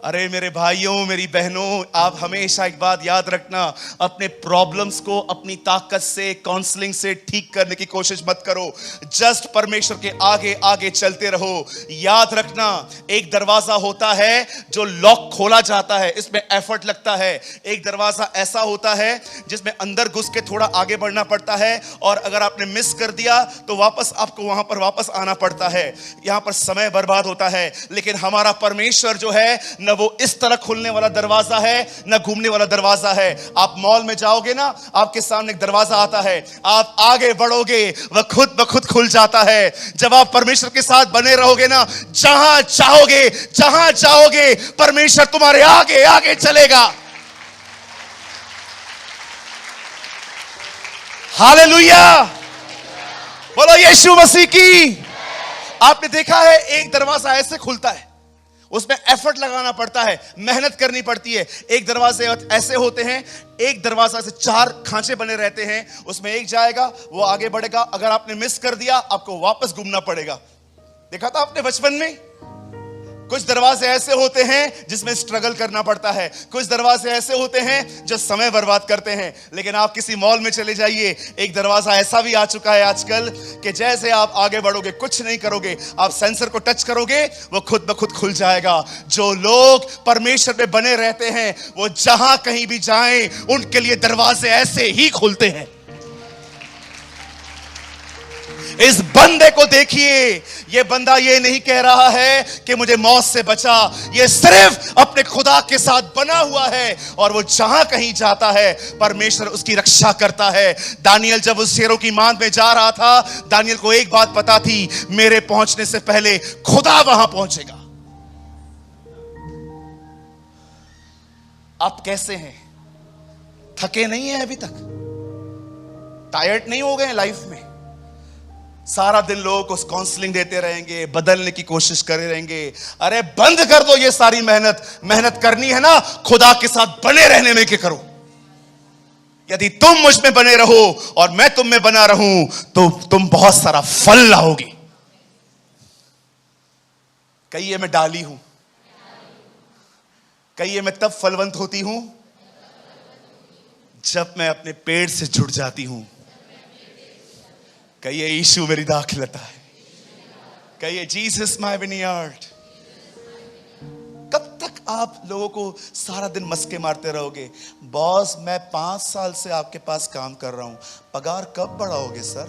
अरे मेरे भाइयों, मेरी बहनों, आप हमेशा एक बात याद रखना, अपने प्रॉब्लम्स को अपनी ताकत से, काउंसलिंग से ठीक करने की कोशिश मत करो। जस्ट परमेश्वर के आगे आगे चलते रहो। याद रखना, एक दरवाजा होता है जो लॉक खोला जाता है, इसमें एफर्ट लगता है। एक दरवाजा ऐसा होता है जिसमें अंदर घुस के थोड़ा आगे बढ़ना पड़ता है, और अगर आपने मिस कर दिया तो वापस आपको वहां पर वापस आना पड़ता है। यहां पर समय बर्बाद होता है। लेकिन हमारा परमेश्वर जो है, न वो इस तरह खुलने वाला दरवाजा है, न घूमने वाला दरवाजा है। आप मॉल में जाओगे ना, आपके सामने एक दरवाजा आता है, आप आगे बढ़ोगे, वह खुद ब खुद खुल जाता है। जब आप परमेश्वर के साथ बने रहोगे ना, जहां चाहोगे, जहां चाहोगे, परमेश्वर तुम्हारे आगे आगे चलेगा। हालेलुया, बोलो यीशु मसीह की। आपने देखा है, एक दरवाजा ऐसे खुलता है, उसमें एफर्ट लगाना पड़ता है, मेहनत करनी पड़ती है। एक दरवाजे ऐसे होते हैं, एक दरवाजा से 4 खांचे बने रहते हैं, उसमें एक जाएगा, वो आगे बढ़ेगा। अगर आपने मिस कर दिया, आपको वापस घूमना पड़ेगा। देखा था आपने बचपन में? कुछ दरवाजे ऐसे होते हैं जिसमें स्ट्रगल करना पड़ता है, कुछ दरवाजे ऐसे होते हैं जो समय बर्बाद करते हैं। लेकिन आप किसी मॉल में चले जाइए, एक दरवाजा ऐसा भी आ चुका है आजकल कि जैसे आप आगे बढ़ोगे, कुछ नहीं करोगे, आप सेंसर को टच करोगे, वो खुद ब खुद खुल जाएगा। जो लोग परमेश्वर में बने रहते हैं, वो जहां कहीं भी जाएं, उनके लिए दरवाजे ऐसे ही खुलते हैं। इस बंदे को देखिए, ये बंदा ये नहीं कह रहा है कि मुझे मौत से बचा, ये सिर्फ अपने खुदा के साथ बना हुआ है, और वो जहां कहीं जाता है, परमेश्वर उसकी रक्षा करता है। दानियल जब उस शेरों की मांद में जा रहा था, दानियल को एक बात पता थी, मेरे पहुंचने से पहले खुदा वहां पहुंचेगा। आप कैसे हैं? थके नहीं हैं अभी तक? टायर्ड नहीं हो गए लाइफ में? सारा दिन लोगों को काउंसलिंग देते रहेंगे, बदलने की कोशिश करे रहेंगे। अरे बंद कर दो ये सारी मेहनत करनी है ना, खुदा के साथ बने रहने में के करो। यदि तुम मुझ में बने रहो और मैं तुम में बना रहूं, तो तुम बहुत सारा फल लाओगे। कहिए मैं डाली हूं, कहिए मैं तब फलवंत होती हूं जब मैं अपने पेड़ से जुड़ जाती हूं। कहिए यीशु मेरी दाखलता है, कहिए जीसस माय विनयार्ड। कब तक आप लोगों को सारा दिन मस्के मारते रहोगे? बॉस, मैं 5 साल से आपके पास काम कर रहा हूं, पगार कब बढ़ाओगे सर?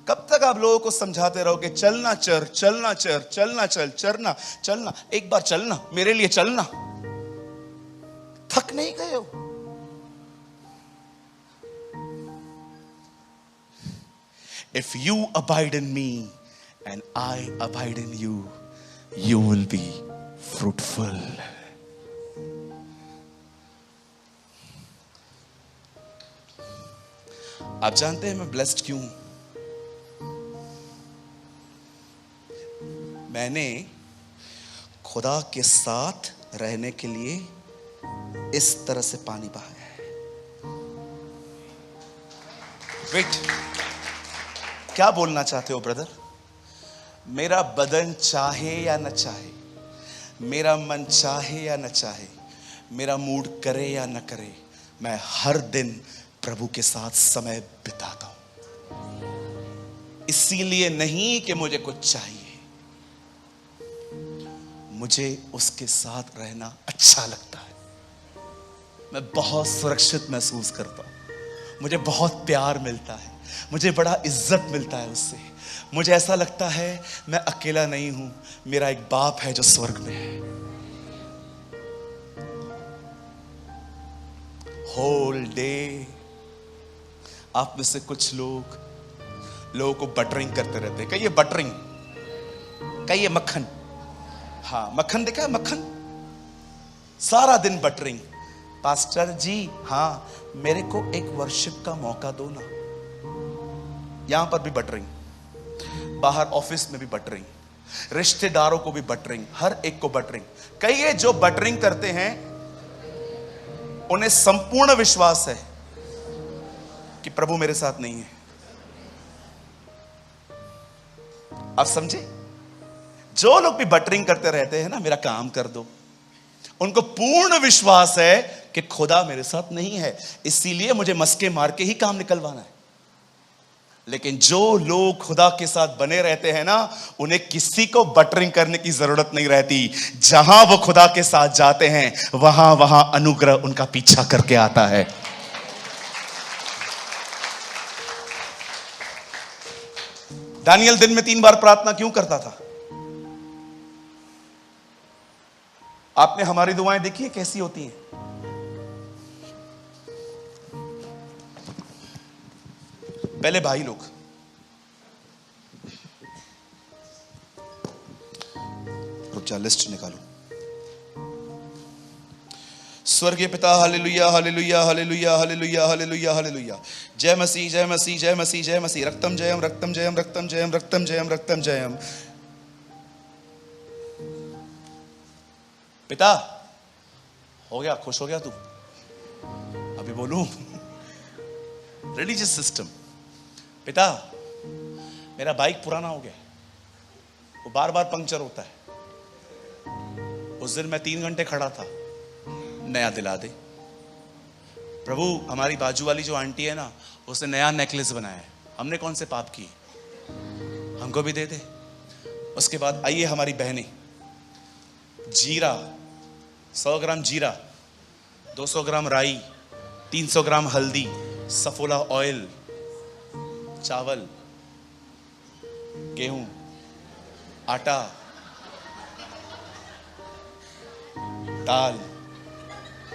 कब तक आप लोगों को समझाते रहोगे, चलना चल, चलना चल, चलना चल, चलना चलना, एक बार चलना, मेरे लिए चलना। थक नहीं गए हो? If you abide in me and I abide in you, you will be fruitful. आप जानते हैं मैं ब्लेस्ड क्यों हूं? मैंने खुदा के साथ रहने के लिए इस तरह से पानी बहाया है। वेट, क्या बोलना चाहते हो ब्रदर? मेरा बदन चाहे या न चाहे, मेरा मन चाहे या न चाहे, मेरा मूड करे या न करे, मैं हर दिन प्रभु के साथ समय बिताता हूं। इसीलिए नहीं कि मुझे कुछ चाहिए, मुझे उसके साथ रहना अच्छा लगता है। मैं बहुत सुरक्षित महसूस करता हूं, मुझे बहुत प्यार मिलता है, मुझे बड़ा इज्जत मिलता है उससे। मुझे ऐसा लगता है मैं अकेला नहीं हूं, मेरा एक बाप है जो स्वर्ग में है। होल डे आप में से कुछ लोगों को बटरिंग करते रहते हैं। कहिए बटरिंग, कहिए मक्खन। हाँ, मक्खन देखा है? मक्खन सारा दिन बटरिंग। पास्टर जी, हाँ मेरे को एक वर्शिप का मौका दो ना। यहां पर भी बटरिंग, बाहर ऑफिस में भी बटरिंग, रिश्तेदारों को भी बटरिंग, हर एक को बटरिंग। कहिए जो बटरिंग करते हैं उन्हें संपूर्ण विश्वास है कि प्रभु मेरे साथ नहीं है। आप समझे? जो लोग भी बटरिंग करते रहते हैं ना, मेरा काम कर दो, उनको पूर्ण विश्वास है कि खुदा मेरे साथ नहीं है, इसीलिए मुझे मस्के मार के ही काम निकलवाना है। लेकिन जो लोग खुदा के साथ बने रहते हैं ना, उन्हें किसी को बटरिंग करने की जरूरत नहीं रहती। जहां वो खुदा के साथ जाते हैं, वहां वहां अनुग्रह उनका पीछा करके आता है। दानियल दिन में 3 बार प्रार्थना क्यों करता था? आपने हमारी दुआएं देखी है कैसी होती हैं? पहले भाई लोग, रुक जा, लिस्ट निकालो। स्वर्गीय पिता, hallelujah hallelujah hallelujah hallelujah hallelujah hallelujah. जय मसीह जय मसीह जय मसीह जय मसीह। रक्तम जयम रक्तम जयम रक्तम जयम रक्तम जयम रक्तम जयम। पिता, हो गया? खुश हो गया तू? अभी बोलूं? Religious system. पिता, मेरा बाइक पुराना हो गया, वो बार बार पंक्चर होता है। उस दिन मैं 3 घंटे खड़ा था, नया दिला दे। प्रभु, हमारी बाजू वाली जो आंटी है ना, उसने नया नेकलेस बनाया है, हमने कौन से पाप किए, हमको भी दे दे। उसके बाद आइए हमारी बहनें, जीरा 100 ग्राम जीरा, 200 ग्राम राई, 300 ग्राम हल्दी, सफोला ऑयल, चावल, गेहूं, आटा, दाल।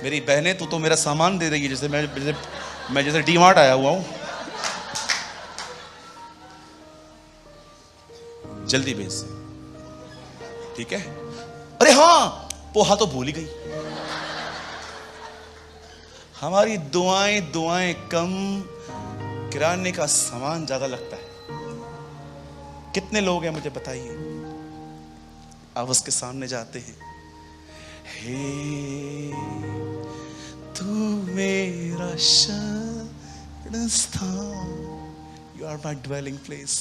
मेरी बहनें, तू तो मेरा सामान दे रही है जैसे मैं जैसे डीमार्ट आया हुआ हूं। जल्दी भेज, ठीक है? अरे हाँ, पोहा तो भूल ही गई। हमारी दुआएं दुआएं कम, किराने का सामान ज्यादा लगता है। कितने लोग हैं मुझे बताइए, आप उसके सामने जाते हैं, हे तू मेरा शरण स्थान, you are my dwelling place.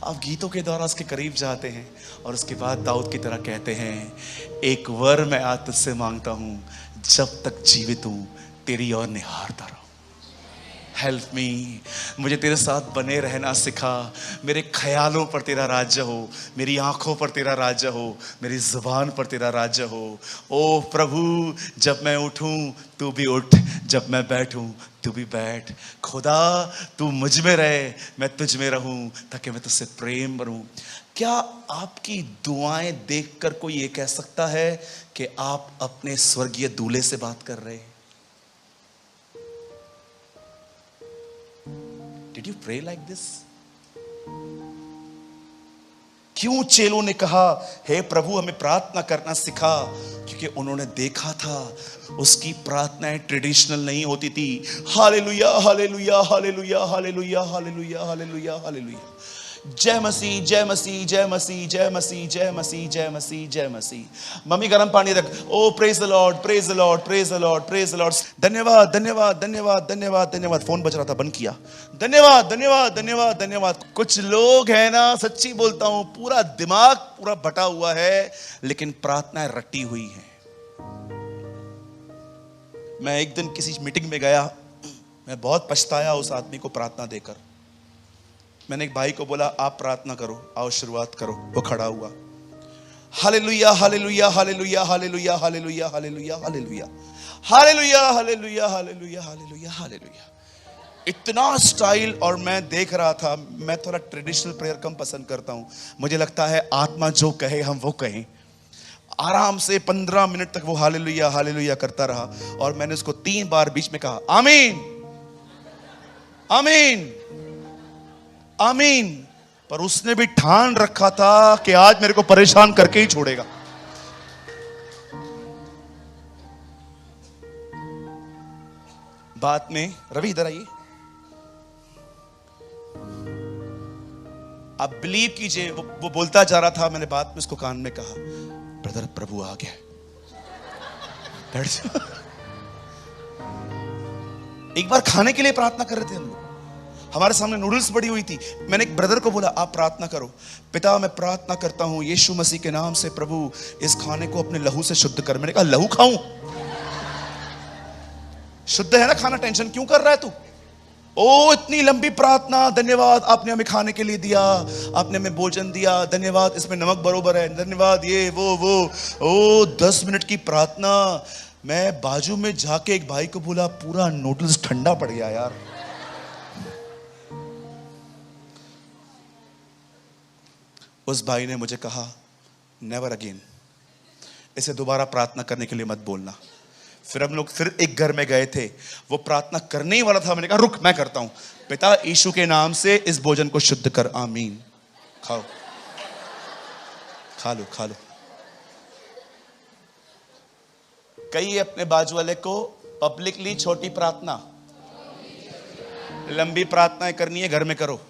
आप गीतों के द्वारा उसके करीब जाते हैं और उसके बाद दाऊद की तरह कहते हैं, एक वर मैं आज तुझसे मांगता हूं, जब तक जीवित हूं तेरी ओर निहारता रहूं। हेल्प मी, मुझे तेरे साथ बने रहना सिखा। मेरे ख्यालों पर तेरा राज्य हो, मेरी आंखों पर तेरा राज्य हो, मेरी जुबान पर तेरा राज्य हो। ओ प्रभु, जब मैं उठूं तू भी उठ, जब मैं बैठूं तू भी बैठ। खुदा, तू मुझ में रहे, मैं तुझ में रहूं, ताकि मैं तुझसे प्रेम करूं। क्या आपकी दुआएं देखकर कोई ये कह सकता है कि आप अपने स्वर्गीय दूल्हे से बात कर रहे हैं? Did you pray like this? क्यों चेलों ने कहा, हे प्रभु हमें प्रार्थना करना सिखा? क्योंकि उन्होंने देखा था उसकी प्रार्थनाएं ट्रेडिशनल नहीं होती थी। Hallelujah hallelujah hallelujah hallelujah hallelujah hallelujah hallelujah. जय मसीह जय मसीह जय मसीह जय मसीह जय मसीह जय मसीह जय मसीह। मम्मी गर्म पानी रख। O praise the lord praise the lord praise the lord praise the lord. धन्यवाद धन्यवाद धन्यवाद धन्यवाद धन्यवाद। फोन बज रहा था, बंद किया। धन्यवाद धन्यवाद धन्यवाद धन्यवाद। कुछ लोग हैं ना, सच्ची बोलता हूं, पूरा दिमाग पूरा बटा हुआ है, लेकिन प्रार्थनाएं रटी हुई हैं। मैं एक दिन किसी मीटिंग में गया, मैं बहुत पछताया उस आदमी को प्रार्थना देकर। मैंने एक भाई को बोला, आप प्रार्थना करो, आओ शुरुआत करो। वो खड़ा हुआ, hallelujah hallelujah hallelujah hallelujah hallelujah hallelujah hallelujah hallelujah hallelujah hallelujah hallelujah hallelujah. इतना स्टाइल। और मैं देख रहा था, मैं थोड़ा ट्रेडिशनल प्रेयर कम पसंद करता हूं। मुझे लगता है आत्मा जो कहे हम वो कहें। आराम से 15 मिनट तक वो हालेलुया हालेलुया करता रहा और मैंने उसको 3 बार बीच में कहा, आमीन आमीन आमीन। पर उसने भी ठान रखा था कि आज मेरे को परेशान करके ही छोड़ेगा। बात में, रवि इधर आइए, आप बिलीव कीजिए, वो बोलता जा रहा था, मैंने बात में उसको कान में कहा, ब्रदर प्रभु आ गया। एक बार खाने के लिए प्रार्थना कर रहे थे हम लोग, हमारे सामने नूडल्स पड़ी हुई थी। मैंने एक ब्रदर को बोला आप प्रार्थना करो। पिता मैं प्रार्थना करता हूं यीशु मसीह के नाम से, प्रभु इस खाने को अपने लहू से शुद्ध कर। मैंने कहा लहू खाऊं? शुद्ध है ना खाना, टेंशन क्यों कर रहा है तू? ओ इतनी लंबी प्रार्थना, धन्यवाद आपने हमें खाने के लिए दिया, आपने हमें भोजन दिया, धन्यवाद इसमें नमक बरोबर है, धन्यवाद ये वो। ओ 10 मिनट की प्रार्थना। मैं बाजू में जाके एक भाई को बोला पूरा नूडल्स ठंडा पड़ गया यार। उस भाई ने मुझे कहा नेवर अगेन, इसे दोबारा प्रार्थना करने के लिए मत बोलना। फिर हम लोग फिर एक घर में गए थे, वो प्रार्थना करने ही वाला था। मैंने कहा रुक मैं करता हूं। पिता यीशु के नाम से इस भोजन को शुद्ध कर, आमीन। खाओ, खा लो खा लो। कहिए अपने बाजू वाले को पब्लिकली छोटी प्रार्थना, लंबी प्रार्थनाएं करनी है घर में करो।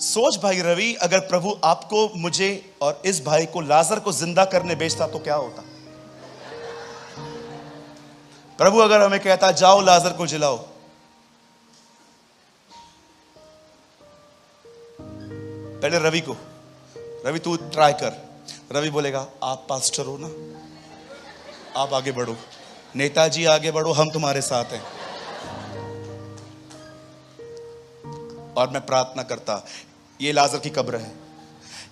सोच भाई रवि, अगर प्रभु आपको, मुझे और इस भाई को लाजर को जिंदा करने भेजता तो क्या होता? प्रभु अगर हमें कहता जाओ लाजर को जिलाओ, पहले रवि को, रवि तू ट्राई कर। रवि बोलेगा आप पास्टर हो ना, आप आगे बढ़ो, नेताजी आगे बढ़ो, हम तुम्हारे साथ हैं। और मैं प्रार्थना करता, ये लाजर की कब्र है।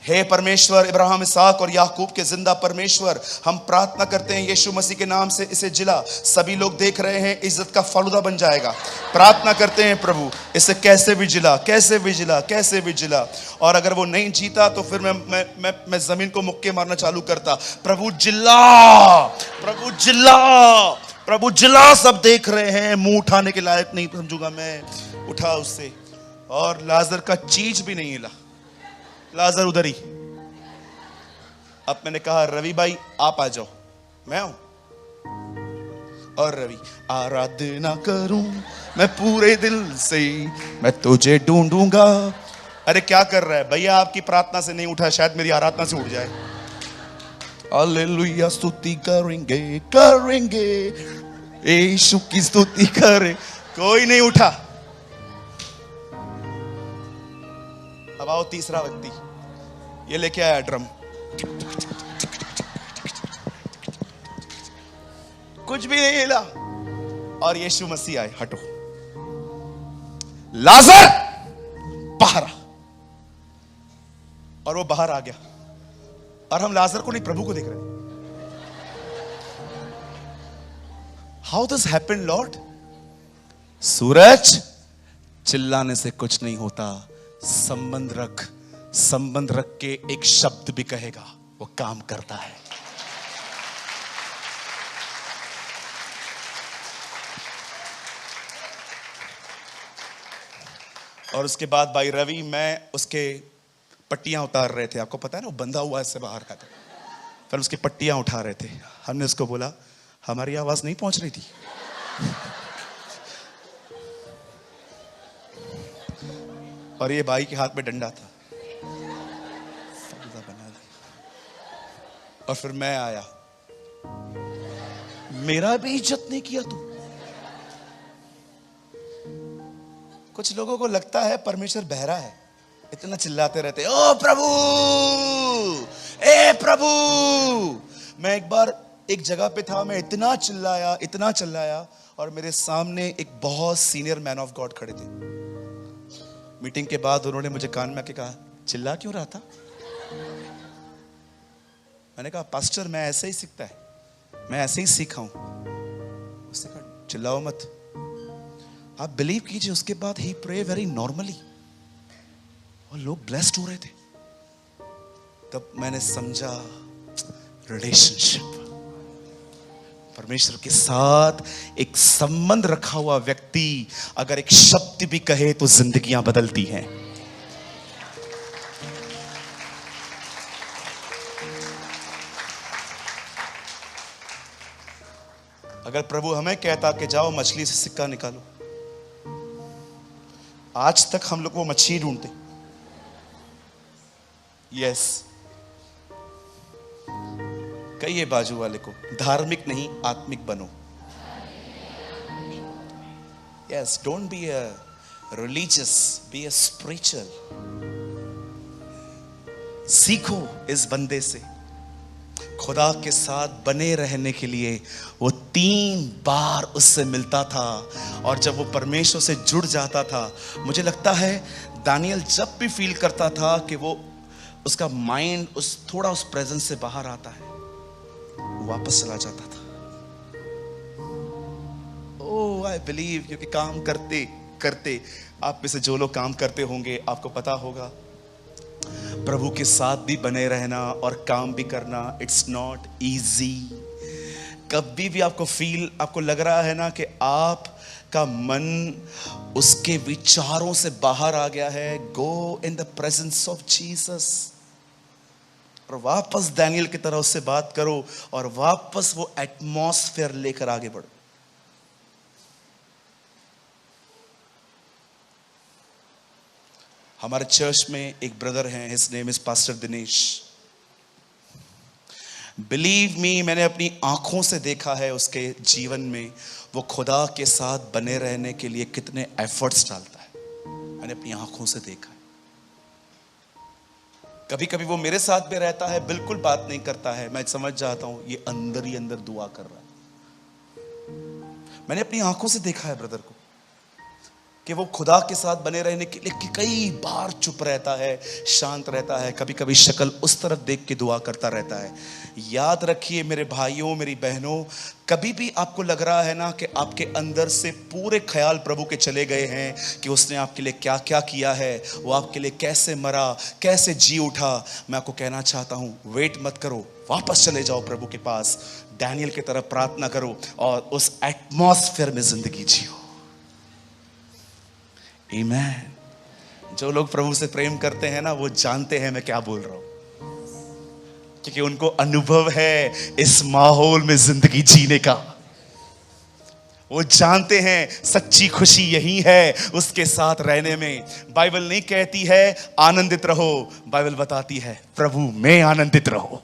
हे परमेश्वर इब्राहिम, इसहाक और याकूब के जिंदा परमेश्वर, हम प्रार्थना करते हैं यीशु मसीह के नाम से इसे जिला। सभी लोग देख रहे हैं, इज्जत का फालूदा बन जाएगा। प्रार्थना करते हैं प्रभु इसे कैसे भी जिला, कैसे भी जिला, कैसे भी जिला। और अगर वो नहीं जीता तो फिर मैं जमीन को मुक्के मारना चालू करता। प्रभु जिला, प्रभु जिला, प्रभु जिला, सब देख रहे हैं, मुंह उठाने के लायक नहीं समझूंगा मैं। उठा उससे, और लाजर का चीज भी नहीं हिला, लाजर उधर ही। अब मैंने कहा रवि भाई आप आ जाओ, मैं आऊं। और रवि आराधना करूं मैं पूरे दिल से, मैं तुझे ढूंढूंगा। अरे क्या कर रहा है भैया, आपकी प्रार्थना से नहीं उठा, शायद मेरी आराधना से उठ जाए। हालेलुया, स्तुति करेंगे करेंगे, यीशु की स्तुति करे। कोई नहीं उठा। अब आओ तीसरा व्यक्ति, ये लेके आया ड्रम, कुछ भी नहीं हिला। और यीशु मसीह आए, हटो लाजर बाहर आ। और वो बाहर आ गया, और हम लाजर को नहीं प्रभु को देख रहे हैं। How this happened Lord? सूरज चिल्लाने से कुछ नहीं होता, संबंध रख, संबंध रख के एक शब्द भी कहेगा वो काम करता है। और उसके बाद भाई रवि, मैं उसके पट्टियां उतार रहे थे, आपको पता है ना वो बंधा हुआ इससे बाहर का था। फिर उसकी पट्टियां उठा रहे थे। हमने उसको बोला हमारी आवाज नहीं पहुंच रही थी। और ये भाई के हाथ में डंडा था, और फिर मैं आया, मेरा भी इज्जत नहीं किया तू। कुछ लोगों को लगता है परमेश्वर बहरा है, इतना चिल्लाते रहते ओ प्रभु, ए प्रभु। मैं एक बार एक जगह पे था, मैं इतना चिल्लाया, और मेरे सामने एक बहुत सीनियर मैन ऑफ गॉड खड़े थे। मीटिंग के बाद उन्होंने मुझे कान में आके कहा चिल्ला क्यों रहा था? मैंने कहा पास्टर मैं ऐसे ही सीखता है, मैं ऐसे ही सीखा हूं। उसने कहा चिल्लाओ मत। आप बिलीव कीजिए, उसके बाद ही प्रे वेरी नॉर्मली, और लोग ब्लेस्ड हो रहे थे। तब मैंने समझा रिलेशनशिप, परमेश्वर के साथ एक संबंध रखा हुआ व्यक्ति अगर एक शब्द भी कहे तो जिंदगियां बदलती हैं। अगर प्रभु हमें कहता कि जाओ मछली से सिक्का निकालो, आज तक हम लोग वो मछली ढूंढते। यस, कहिए बाजू वाले को, धार्मिक नहीं आत्मिक बनो। Yes, don't be a religious, be a spiritual. सीखो इस बंदे से। खुदा के साथ बने रहने के लिए वो 3 बार उससे मिलता था, और जब वो परमेश्वर से जुड़ जाता था, मुझे लगता है दानियल जब भी फील करता था कि वो उसका माइंड थोड़ा उस प्रेजेंस से बाहर आता है, वापस चला जाता था। ओह आई बिलीव, क्योंकि काम करते करते, आप में से जो लोग काम करते होंगे आपको पता होगा, प्रभु के साथ भी बने रहना और काम भी करना, इट्स नॉट इजी। कभी भी आपको लग रहा है ना कि आपका मन उसके विचारों से बाहर आ गया है, go in the presence of Jesus और वापस दानियल की तरह उससे बात करो और वापस वो एटमॉस्फेयर लेकर आगे बढ़ो। हमारे चर्च में एक ब्रदर हैं, his name is pastor Dinesh. Believe me, मैंने अपनी आंखों से देखा है उसके जीवन में वो खुदा के साथ बने रहने के लिए कितने एफर्ट्स डालता है। मैंने अपनी आंखों से देखा है। कभी कभी वो मेरे साथ भी रहता है, बिल्कुल बात नहीं करता है, मैं समझ जाता हूं ये अंदर ही अंदर दुआ कर रहा है। मैंने अपनी आंखों से देखा है ब्रदर को कि वो खुदा के साथ बने रहने के लिए कई बार चुप रहता है, शांत रहता है, कभी कभी शक्ल उस तरफ देख के दुआ करता रहता है। याद रखिए मेरे भाइयों, मेरी बहनों, कभी भी आपको लग रहा है ना कि आपके अंदर से पूरे ख्याल प्रभु के चले गए हैं कि उसने आपके लिए क्या क्या किया है, वो आपके लिए कैसे मरा, कैसे जी उठा, मैं आपको कहना चाहता हूं, वेट मत करो, वापस चले जाओ प्रभु के पास, दानियल की तरह प्रार्थना करो और उस एटमॉस्फेयर में जिंदगी जियो। आमीन। जो लोग प्रभु से प्रेम करते हैं ना, वो जानते हैं मैं क्या बोल रहा हूं, क्योंकि उनको अनुभव है इस माहौल में जिंदगी जीने का। वो जानते हैं सच्ची खुशी यही है, उसके साथ रहने में। बाइबल नहीं कहती है आनंदित रहो, बाइबल बताती है प्रभु में आनंदित रहो।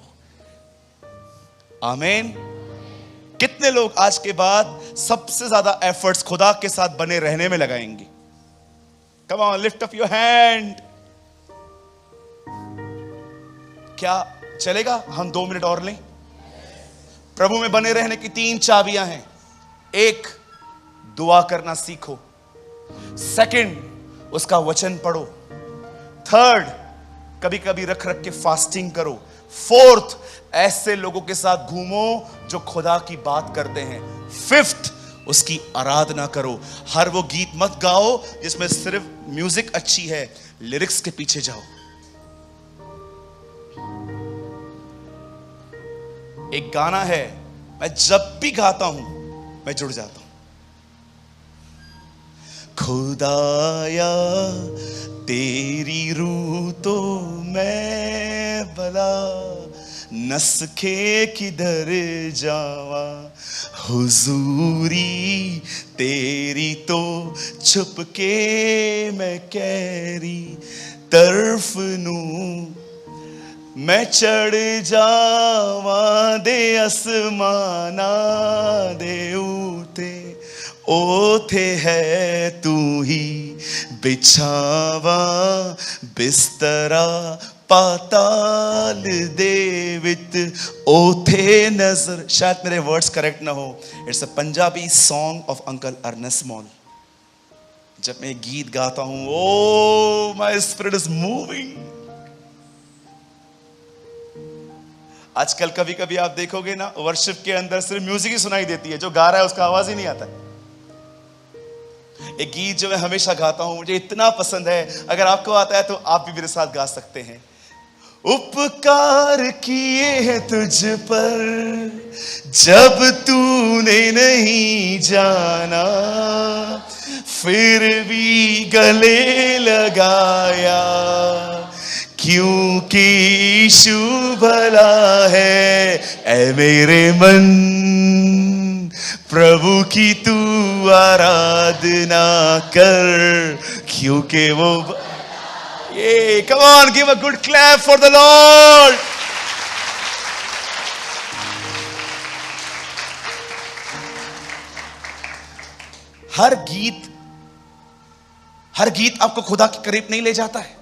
आमीन। कितने लोग आज के बाद सबसे ज्यादा एफर्ट्स खुदा के साथ बने रहने में लगाएंगे? Come on, lift up your hand. क्या चलेगा हम 2 मिनट और लें? प्रभु में बने रहने की 3 चाबियां हैं। 1, दुआ करना सीखो। 2, उसका वचन पढ़ो। 3, कभी कभी रख रख के फास्टिंग करो। 4, ऐसे लोगों के साथ घूमो जो खुदा की बात करते हैं। 5, उसकी आराधना करो। हर वो गीत मत गाओ जिसमें सिर्फ म्यूजिक अच्छी है, लिरिक्स के पीछे जाओ। एक गाना है, मैं जब भी गाता हूं मैं जुड़ जाता हूं। खुदाया तेरी रूह तो मैं भला नसखे किधर जावा, हुजूरी तेरी तो छुप के मैं कैरी तरफ नू मैं चढ़ जावा दे आसमाना दे उते ओथे है तू ही बिछावा बिस्तरा पाताल दे वित ओथे नजर। शायद मेरे वर्ड्स करेक्ट ना हो, it's a Punjabi song of uncle Ernest Mall. जब मैं गीत गाता हूं, oh my spirit is moving. आजकल कभी कभी आप देखोगे ना, वर्शिप के अंदर सिर्फ म्यूजिक ही सुनाई देती है, जो गा रहा है उसका आवाज ही नहीं आता। एक गीत जो मैं हमेशा गाता हूं, मुझे इतना पसंद है, अगर आपको आता है तो आप भी मेरे साथ गा सकते हैं। उपकार किए हैं तुझ पर जब तूने नहीं जाना, फिर भी गले लगाया, क्योंकि यीशु भला है। ऐ मेरे मन प्रभु की तू आराधना कर, क्योंकि वो come on, give a good clap for the Lord. हर गीत आपको खुदा के करीब नहीं ले जाता है।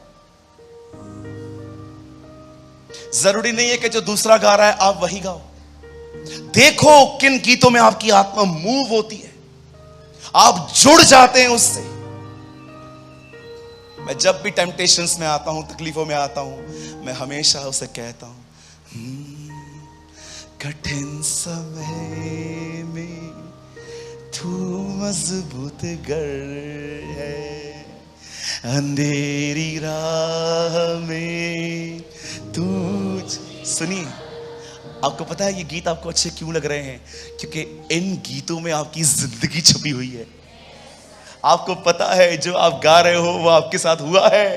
जरूरी नहीं है कि जो दूसरा गा रहा है आप वही गाओ। देखो किन गीतों में आपकी आत्मा मूव होती है, आप जुड़ जाते हैं उससे। मैं जब भी टेम्पटेशंस में आता हूं, तकलीफों में आता हूं, मैं हमेशा उसे कहता हूं, कठिन समय में तू मजबूत गर है, अंधेरी राह में तू। सुनिए, आपको पता है ये गीत आपको अच्छे क्यों लग रहे हैं? क्योंकि इन गीतों में आपकी जिंदगी छुपी हुई है। आपको पता है जो आप गा रहे हो वो आपके साथ हुआ है।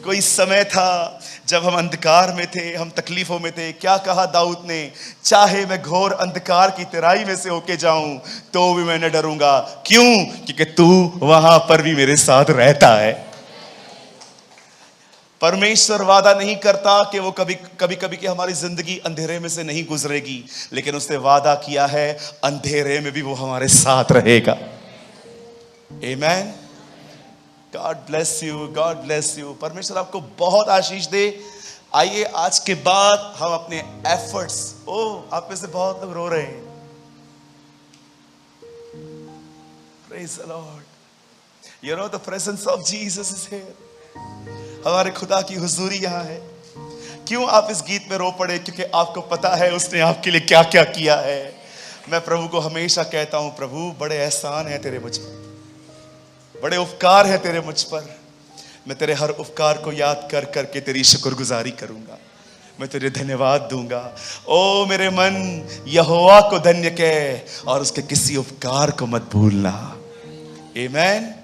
कोई समय था जब हम अंधकार में थे, हम तकलीफों में थे। क्या कहा दाऊद ने? चाहे मैं घोर अंधकार की तराई में से होके जाऊं तो भी मैं न डरूंगा। क्यों? क्योंकि तू वहां पर भी मेरे साथ रहता है। परमेश्वर वादा नहीं करता कि वो कभी कि हमारी जिंदगी अंधेरे में से नहीं गुजरेगी, लेकिन उसने वादा किया है अंधेरे में भी वो हमारे साथ रहेगा। Amen. God bless you, God bless you. परमेश्वर आपको बहुत आशीष दे। आइए आज के बाद हम अपने एफर्ट्स, आप में से बहुत लोग रो रहे हैं। Praise the Lord. You know the presence of Jesus is here. हमारे खुदा की हुजूरी यहां है। क्यों आप इस गीत में रो पड़े? क्योंकि आपको पता है उसने आपके लिए क्या क्या किया है। मैं प्रभु को हमेशा कहता हूं, प्रभु बड़े एहसान है तेरे मुझ पर, बड़े उपकार है तेरे मुझ पर। मैं तेरे हर उपकार को याद कर करके तेरी शुक्रगुजारी करूंगा, मैं तेरे धन्यवाद दूंगा। ओ मेरे मन, यहोवा को धन्य कह और उसके किसी उपकार को मत भूलना। आमेन।